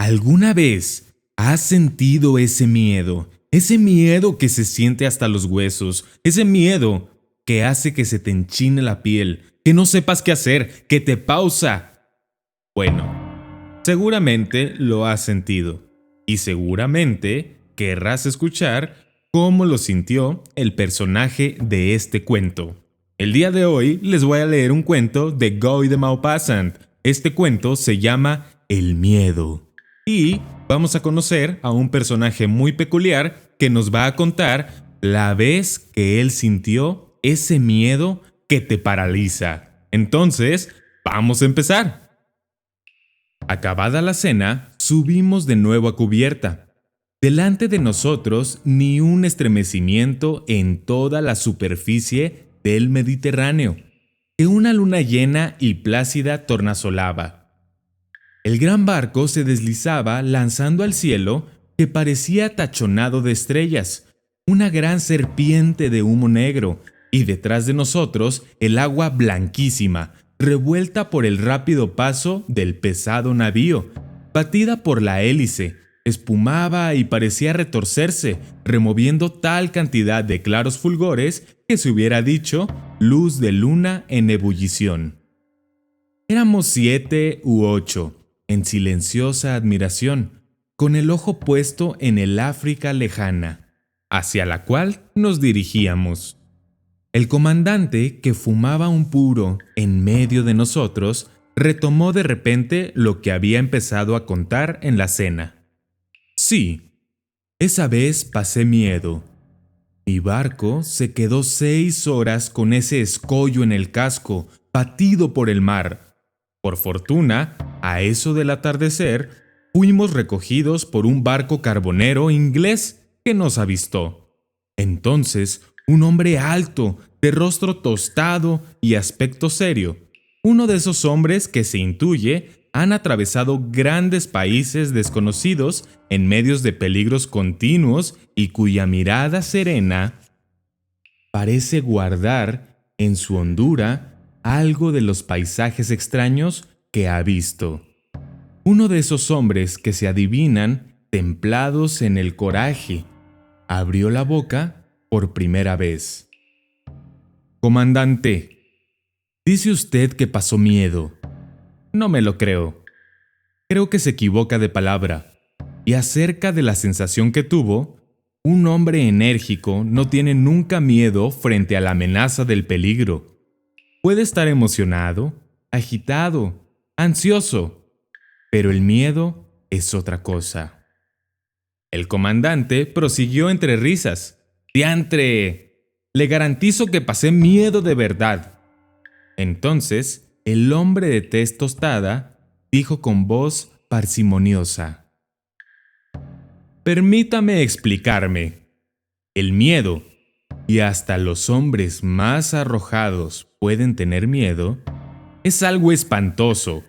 ¿Alguna vez has sentido ese miedo? Ese miedo que se siente hasta los huesos, ese miedo que hace que se te enchine la piel, que no sepas qué hacer, que te pausa. Bueno, seguramente lo has sentido y seguramente querrás escuchar cómo lo sintió el personaje de este cuento. El día de hoy les voy a leer un cuento de Guy de Maupassant. Este cuento se llama El miedo. Y vamos a conocer a un personaje muy peculiar que nos va a contar la vez que él sintió ese miedo que te paraliza. Entonces, vamos a empezar. Acabada la cena, subimos de nuevo a cubierta. Delante de nosotros ni un estremecimiento en toda la superficie del Mediterráneo, que una luna llena y plácida tornasolaba. El gran barco se deslizaba lanzando al cielo que parecía tachonado de estrellas, una gran serpiente de humo negro, y detrás de nosotros el agua blanquísima, revuelta por el rápido paso del pesado navío, batida por la hélice, espumaba y parecía retorcerse, removiendo tal cantidad de claros fulgores que se hubiera dicho luz de luna en ebullición. Éramos 7 u 8, en silenciosa admiración, con el ojo puesto en el África lejana, hacia la cual nos dirigíamos. El comandante, que fumaba un puro en medio de nosotros, retomó de repente lo que había empezado a contar en la cena. Sí, esa vez pasé miedo. Mi barco se quedó 6 horas con ese escollo en el casco, batido por el mar. Por fortuna, a eso del atardecer, fuimos recogidos por un barco carbonero inglés que nos avistó. Entonces, un hombre alto, de rostro tostado y aspecto serio, uno de esos hombres que se intuye han atravesado grandes países desconocidos en medios de peligros continuos y cuya mirada serena parece guardar en su hondura algo de los paisajes extraños que ha visto. Uno de esos hombres que se adivinan templados en el coraje abrió la boca por primera vez. Comandante, dice usted que pasó miedo. No me lo creo. Creo que se equivoca de palabra. Y acerca de la sensación que tuvo, un hombre enérgico no tiene nunca miedo frente a la amenaza del peligro. Puede estar emocionado, agitado, ansioso, pero el miedo es otra cosa. El comandante prosiguió entre risas. ¡Diantre! Le garantizo que pasé miedo de verdad. Entonces, el hombre de tez tostada dijo con voz parsimoniosa: Permítame explicarme. El miedo, y hasta los hombres más arrojados pueden tener miedo, es algo espantoso,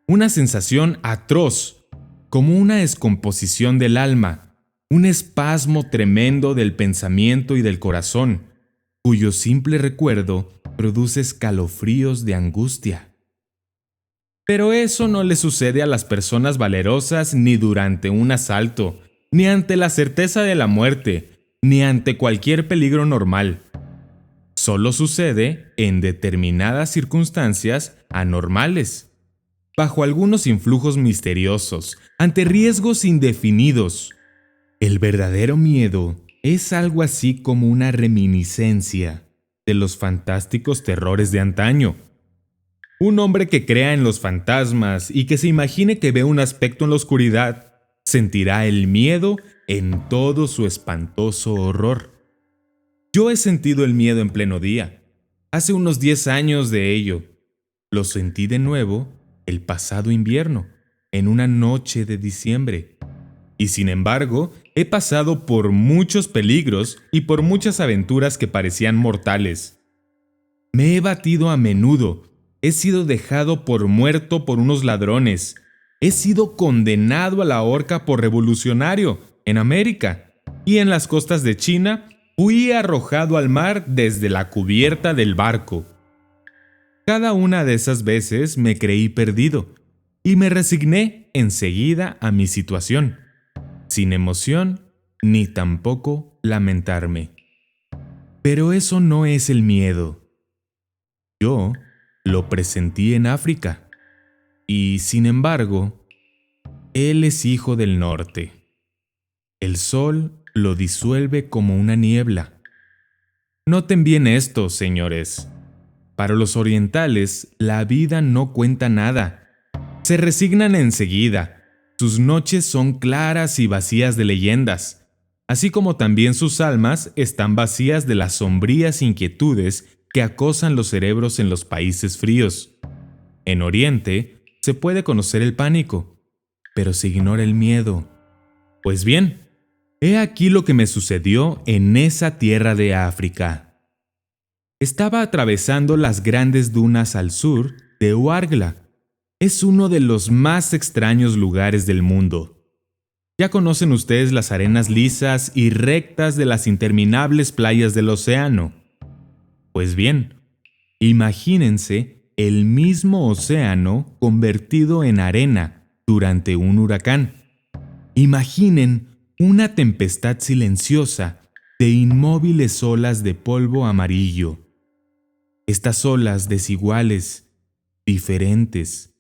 una sensación atroz, como una descomposición del alma, un espasmo tremendo del pensamiento y del corazón, cuyo simple recuerdo produce escalofríos de angustia. Pero eso no le sucede a las personas valerosas ni durante un asalto, ni ante la certeza de la muerte, ni ante cualquier peligro normal. Solo sucede en determinadas circunstancias anormales, bajo algunos influjos misteriosos, ante riesgos indefinidos. El verdadero miedo es algo así como una reminiscencia de los fantásticos terrores de antaño. Un hombre que crea en los fantasmas y que se imagine que ve un aspecto en la oscuridad, sentirá el miedo en todo su espantoso horror. Yo he sentido el miedo en pleno día, hace unos 10 años de ello. Lo sentí de nuevo el pasado invierno, en una noche de diciembre. Y sin embargo, he pasado por muchos peligros y por muchas aventuras que parecían mortales. Me he batido a menudo, he sido dejado por muerto por unos ladrones, he sido condenado a la horca por revolucionario en América, y en las costas de China fui arrojado al mar desde la cubierta del barco. Cada una de esas veces me creí perdido, y me resigné enseguida a mi situación, sin emoción ni tampoco lamentarme. Pero eso no es el miedo. Yo lo presentí en África, y sin embargo, él es hijo del norte. El sol lo disuelve como una niebla. Noten bien esto, señores. Para los orientales, la vida no cuenta nada. Se resignan enseguida. Sus noches son claras y vacías de leyendas, así como también sus almas están vacías de las sombrías inquietudes que acosan los cerebros en los países fríos. En Oriente se puede conocer el pánico, pero se ignora el miedo. Pues bien, he aquí lo que me sucedió en esa tierra de África. Estaba atravesando las grandes dunas al sur de Ouargla. Es uno de los más extraños lugares del mundo. Ya conocen ustedes las arenas lisas y rectas de las interminables playas del océano. Pues bien, imagínense el mismo océano convertido en arena durante un huracán. Imaginen una tempestad silenciosa de inmóviles olas de polvo amarillo. Estas olas desiguales, diferentes,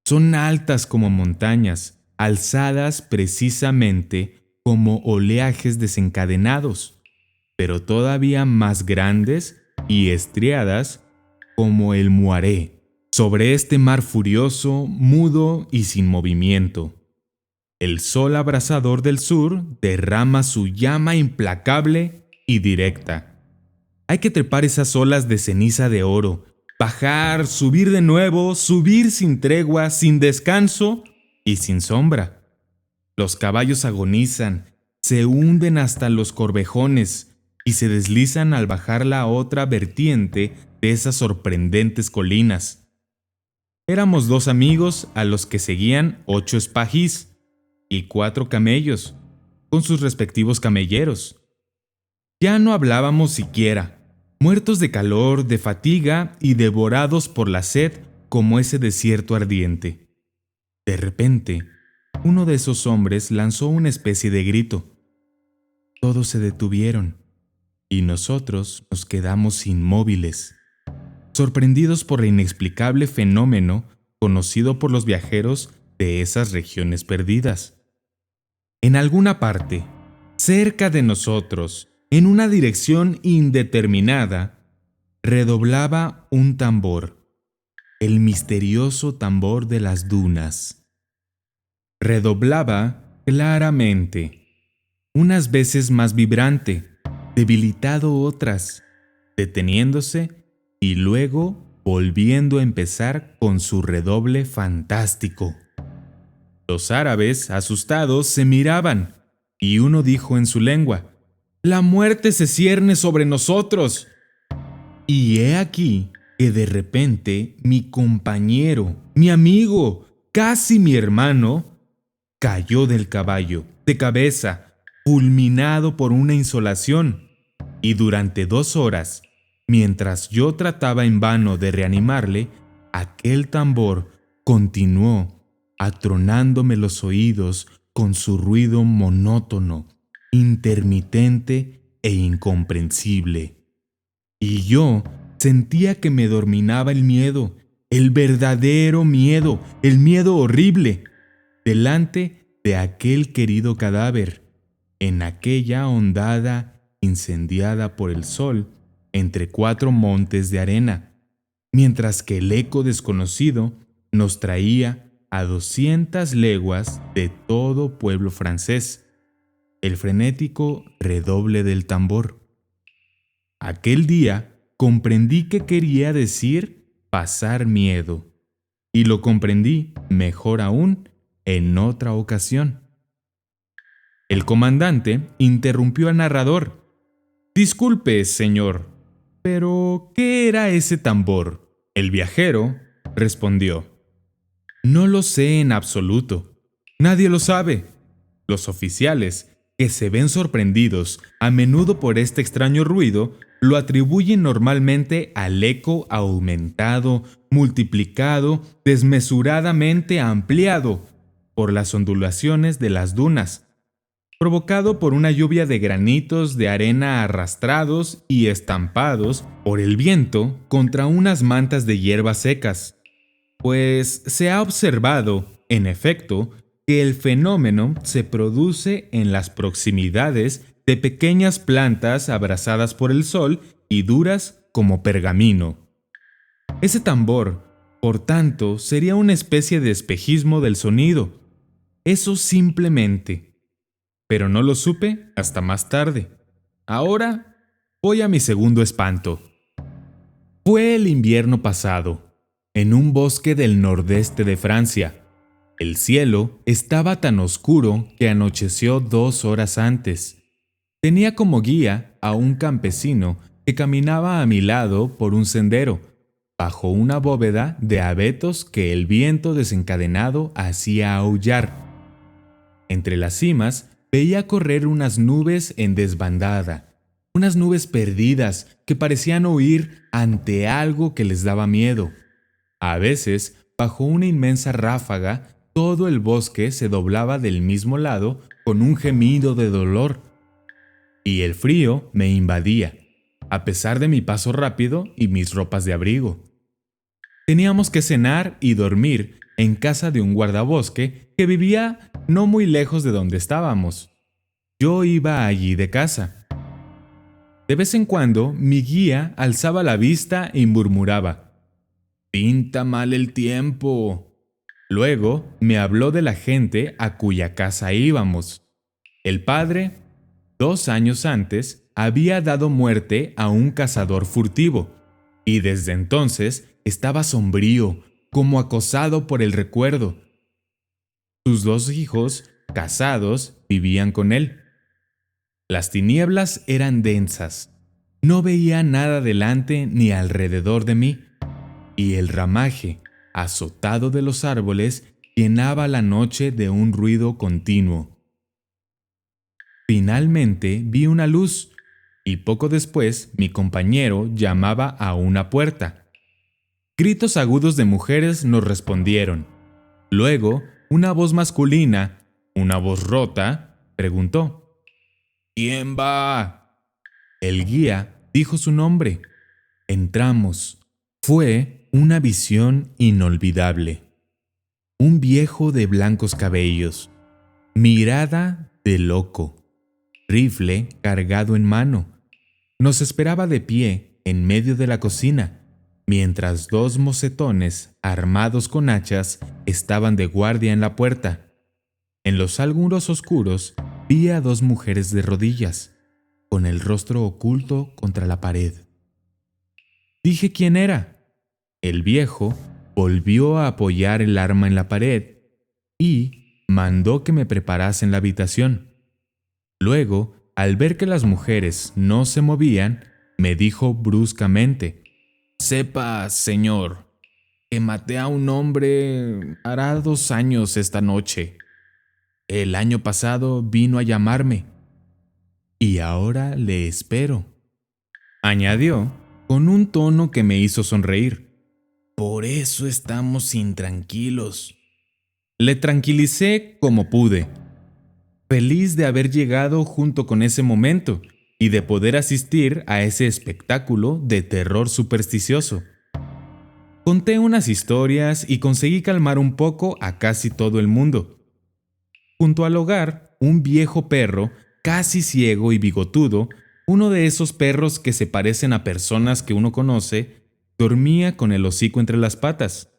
son altas como montañas, alzadas precisamente como oleajes desencadenados, pero todavía más grandes y estriadas como el Muaré, sobre este mar furioso, mudo y sin movimiento. El sol abrasador del sur derrama su llama implacable y directa. Hay que trepar esas olas de ceniza de oro, bajar, subir de nuevo, subir sin tregua, sin descanso y sin sombra. Los caballos agonizan, se hunden hasta los corvejones y se deslizan al bajar la otra vertiente de esas sorprendentes colinas. Éramos 2 amigos a los que seguían 8 espajís y 4 camellos, con sus respectivos camelleros. Ya no hablábamos siquiera, muertos de calor, de fatiga y devorados por la sed como ese desierto ardiente. De repente, uno de esos hombres lanzó una especie de grito. Todos se detuvieron y nosotros nos quedamos inmóviles, sorprendidos por el inexplicable fenómeno conocido por los viajeros de esas regiones perdidas. En alguna parte, cerca de nosotros, en una dirección indeterminada, redoblaba un tambor, el misterioso tambor de las dunas. Redoblaba claramente, unas veces más vibrante, debilitado otras, deteniéndose y luego volviendo a empezar con su redoble fantástico. Los árabes, asustados, se miraban, y uno dijo en su lengua: «¡La muerte se cierne sobre nosotros!». Y he aquí que de repente mi compañero, mi amigo, casi mi hermano, cayó del caballo, de cabeza, fulminado por una insolación, y durante 2 horas, mientras yo trataba en vano de reanimarle, aquel tambor continuó atronándome los oídos con su ruido monótono, intermitente e incomprensible. Y yo sentía que me dominaba el miedo, el verdadero miedo, el miedo horrible, delante de aquel querido cadáver, en aquella hondada incendiada por el sol entre 4 montes de arena, mientras que el eco desconocido nos traía a 200 leguas de todo pueblo francés, el frenético redoble del tambor. Aquel día comprendí que quería decir pasar miedo, y lo comprendí mejor aún en otra ocasión. El comandante interrumpió al narrador. «Disculpe, señor, pero ¿qué era ese tambor?». El viajero respondió: «No lo sé en absoluto. Nadie lo sabe. Los oficiales, que se ven sorprendidos a menudo por este extraño ruido, lo atribuyen normalmente al eco aumentado, multiplicado, desmesuradamente ampliado por las ondulaciones de las dunas, provocado por una lluvia de granitos de arena arrastrados y estampados por el viento contra unas mantas de hierbas secas. Pues se ha observado, en efecto, que el fenómeno se produce en las proximidades de pequeñas plantas abrasadas por el sol y duras como pergamino. Ese tambor, por tanto, sería una especie de espejismo del sonido. Eso simplemente. Pero no lo supe hasta más tarde. Ahora voy a mi segundo espanto. Fue el invierno pasado, en un bosque del nordeste de Francia. El cielo estaba tan oscuro que anocheció 2 horas antes. Tenía como guía a un campesino que caminaba a mi lado por un sendero, bajo una bóveda de abetos que el viento desencadenado hacía aullar. Entre las cimas veía correr unas nubes en desbandada, unas nubes perdidas que parecían huir ante algo que les daba miedo. A veces, bajo una inmensa ráfaga, todo el bosque se doblaba del mismo lado con un gemido de dolor. Y el frío me invadía, a pesar de mi paso rápido y mis ropas de abrigo. Teníamos que cenar y dormir en casa de un guardabosque que vivía no muy lejos de donde estábamos. Yo iba allí de caza. De vez en cuando mi guía alzaba la vista y murmuraba: «Pinta mal el tiempo». Luego me habló de la gente a cuya casa íbamos. El padre, 2 años antes, había dado muerte a un cazador furtivo, y desde entonces estaba sombrío, como acosado por el recuerdo. Sus 2 hijos, casados, vivían con él. Las tinieblas eran densas. No veía nada delante ni alrededor de mí, y el ramaje, azotado de los árboles, llenaba la noche de un ruido continuo. Finalmente vi una luz, y poco después mi compañero llamaba a una puerta. Gritos agudos de mujeres nos respondieron. Luego, una voz masculina, una voz rota, preguntó: «¿Quién va?». El guía dijo su nombre. Entramos. Fue una visión inolvidable. Un viejo de blancos cabellos, mirada de loco, rifle cargado en mano. Nos esperaba de pie en medio de la cocina, mientras 2 mocetones armados con hachas estaban de guardia en la puerta. En los ángulos oscuros vi a 2 mujeres de rodillas, con el rostro oculto contra la pared. Dije quién era. El viejo volvió a apoyar el arma en la pared y mandó que me preparase la habitación. Luego, al ver que las mujeres no se movían, me dijo bruscamente: «Sepa, señor, que maté a un hombre hará 2 años esta noche. El año pasado vino a llamarme, y ahora le espero», añadió con un tono que me hizo sonreír. «Por eso estamos intranquilos». Le tranquilicé como pude, feliz de haber llegado junto con ese momento y de poder asistir a ese espectáculo de terror supersticioso. Conté unas historias y conseguí calmar un poco a casi todo el mundo. Junto al hogar, un viejo perro, casi ciego y bigotudo, uno de esos perros que se parecen a personas que uno conoce, dormía con el hocico entre las patas.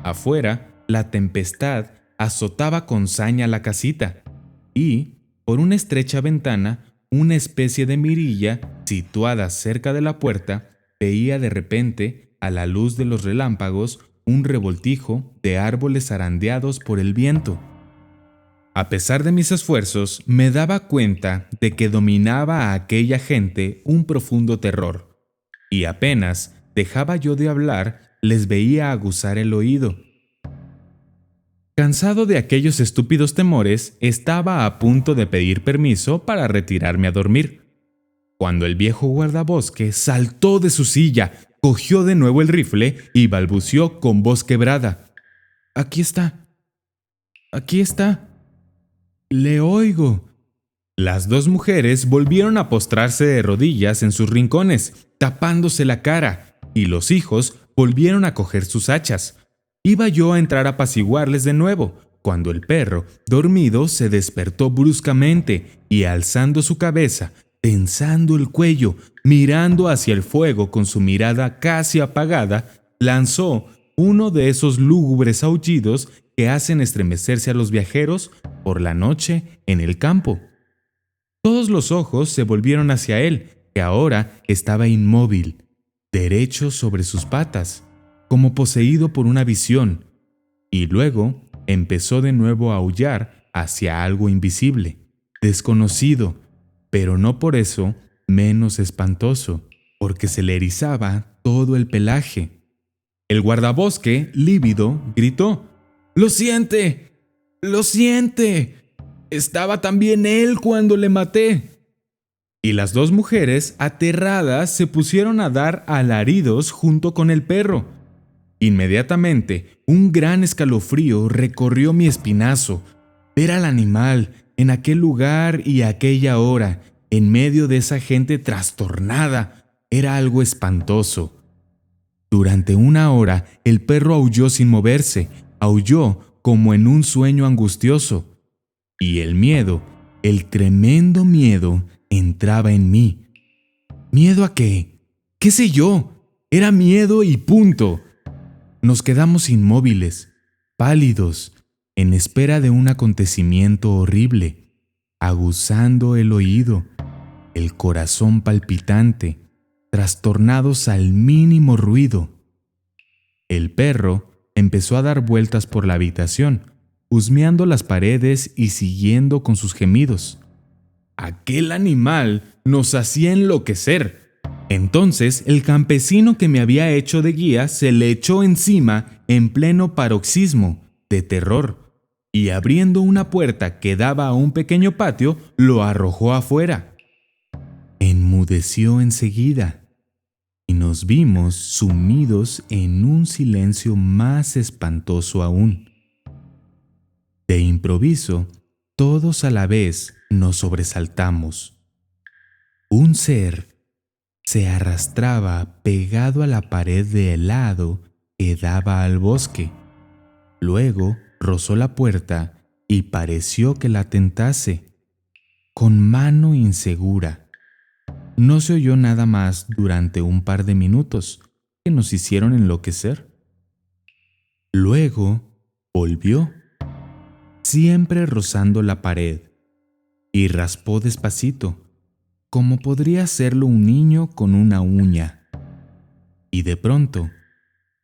Afuera, la tempestad azotaba con saña la casita, y, por una estrecha ventana, una especie de mirilla, situada cerca de la puerta, veía de repente, a la luz de los relámpagos, un revoltijo de árboles zarandeados por el viento. A pesar de mis esfuerzos, me daba cuenta de que dominaba a aquella gente un profundo terror, y apenas dejaba yo de hablar, les veía aguzar el oído. Cansado de aquellos estúpidos temores, estaba a punto de pedir permiso para retirarme a dormir, cuando el viejo guardabosque saltó de su silla, cogió de nuevo el rifle y balbuceó con voz quebrada: «Aquí está. Aquí está. Le oigo». Las dos mujeres volvieron a postrarse de rodillas en sus rincones, tapándose la cara, y los hijos volvieron a coger sus hachas. Iba yo a entrar a apaciguarles de nuevo, cuando el perro, dormido, se despertó bruscamente y, alzando su cabeza, tensando el cuello, mirando hacia el fuego con su mirada casi apagada, lanzó uno de esos lúgubres aullidos que hacen estremecerse a los viajeros por la noche en el campo. Todos los ojos se volvieron hacia él, que ahora estaba inmóvil, derecho sobre sus patas, como poseído por una visión, y luego empezó de nuevo a aullar hacia algo invisible, desconocido, pero no por eso menos espantoso, porque se le erizaba todo el pelaje. El guardabosque, lívido, gritó: «¡Lo siente! ¡Lo siente! Estaba también él cuando le maté». Y las dos mujeres, aterradas, se pusieron a dar alaridos junto con el perro. Inmediatamente, un gran escalofrío recorrió mi espinazo. Ver al animal en aquel lugar y a aquella hora, en medio de esa gente trastornada, era algo espantoso. Durante una hora, el perro aulló sin moverse, aulló como en un sueño angustioso. Y el miedo, el tremendo miedo, entraba en mí. ¿Miedo a qué? ¿Qué sé yo? Era miedo y punto. Nos quedamos inmóviles, pálidos, en espera de un acontecimiento horrible, aguzando el oído, el corazón palpitante, trastornados al mínimo ruido. El perro empezó a dar vueltas por la habitación, husmeando las paredes y siguiendo con sus gemidos. Aquel animal nos hacía enloquecer. Entonces el campesino que me había hecho de guía se le echó encima en pleno paroxismo de terror y, abriendo una puerta que daba a un pequeño patio, lo arrojó afuera. Enmudeció enseguida y nos vimos sumidos en un silencio más espantoso aún. De improviso, todos a la vez nos sobresaltamos. Un ser se arrastraba pegado a la pared de lado que daba al bosque. Luego rozó la puerta y pareció que la tentase, con mano insegura. No se oyó nada más durante un par de minutos que nos hicieron enloquecer. Luego volvió, siempre rozando la pared, y raspó despacito, como podría hacerlo un niño con una uña. Y de pronto,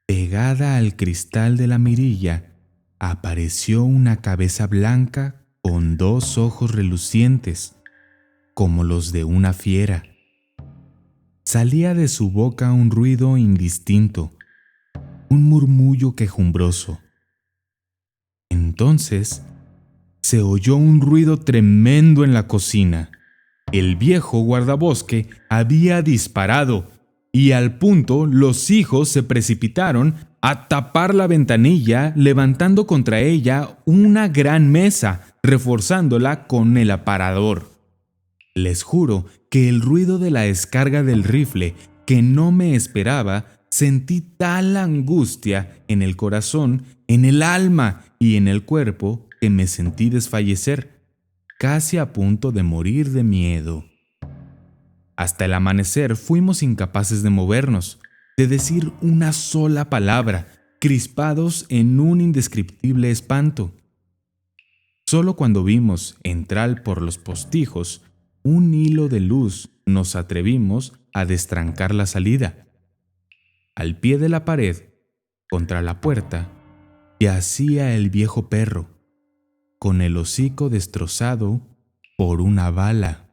pegada al cristal de la mirilla, apareció una cabeza blanca con dos ojos relucientes, como los de una fiera. Salía de su boca un ruido indistinto, un murmullo quejumbroso. Entonces, se oyó un ruido tremendo en la cocina. El viejo guardabosque había disparado, y al punto los hijos se precipitaron a tapar la ventanilla, levantando contra ella una gran mesa, reforzándola con el aparador. Les juro que el ruido de la descarga del rifle, que no me esperaba, sentí tal angustia en el corazón, en el alma y en el cuerpo, que me sentí desfallecer, casi a punto de morir de miedo. Hasta el amanecer fuimos incapaces de movernos, de decir una sola palabra, crispados en un indescriptible espanto. Solo cuando vimos entrar por los postijos un hilo de luz nos atrevimos a destrancar la salida. Al pie de la pared, contra la puerta, yacía el viejo perro, con el hocico destrozado por una bala.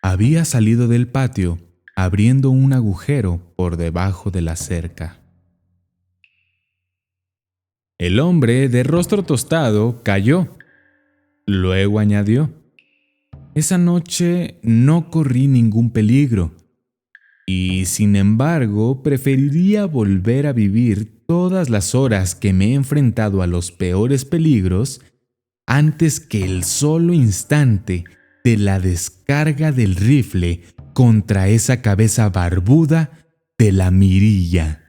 Había salido del patio abriendo un agujero por debajo de la cerca. El hombre de rostro tostado calló. Luego añadió: esa noche no corrí ningún peligro, y sin embargo preferiría volver a vivir todas las horas que me he enfrentado a los peores peligros antes que el solo instante de la descarga del rifle contra esa cabeza barbuda de la mirilla.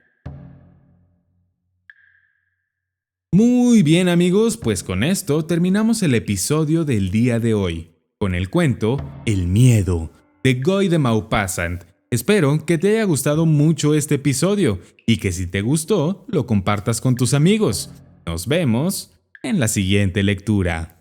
Muy bien amigos, pues con esto terminamos el episodio del día de hoy, con el cuento El miedo, de Guy de Maupassant. Espero que te haya gustado mucho este episodio y que si te gustó, lo compartas con tus amigos. Nos vemos en la siguiente lectura.